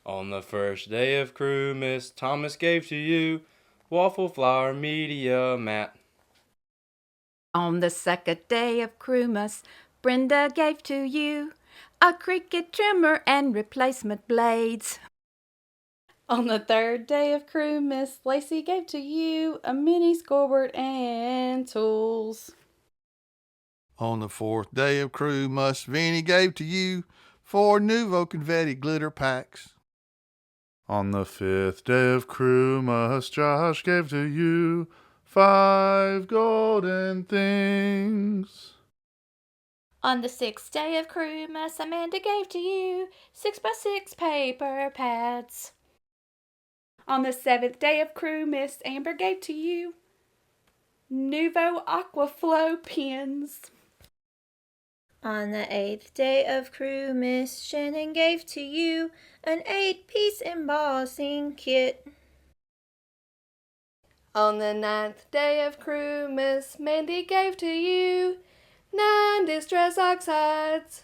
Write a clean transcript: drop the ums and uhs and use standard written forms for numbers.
On the first day of Christmas, Thomas gave to you waffle flour media mat. On the second day of Christmas, Brenda gave to you a cricket trimmer and replacement blades. On the third day of Christmas, Lacey gave to you a mini scoreboard and tools. On the fourth day of Christmas, Vinny gave to you 4 Nouveau confetti glitter packs. On the fifth day of Christmas, Josh gave to you 5 golden things. On the sixth day of Christmas, Amanda gave to you 6x6 paper pads. On the seventh day of Christmas, Amber gave to you Nouveau Aquaflow pens. On the eighth day of Christmas, Shannon gave to you an 8-piece embossing kit. On the ninth day of Christmas, Mandy gave to you 9 distress oxides.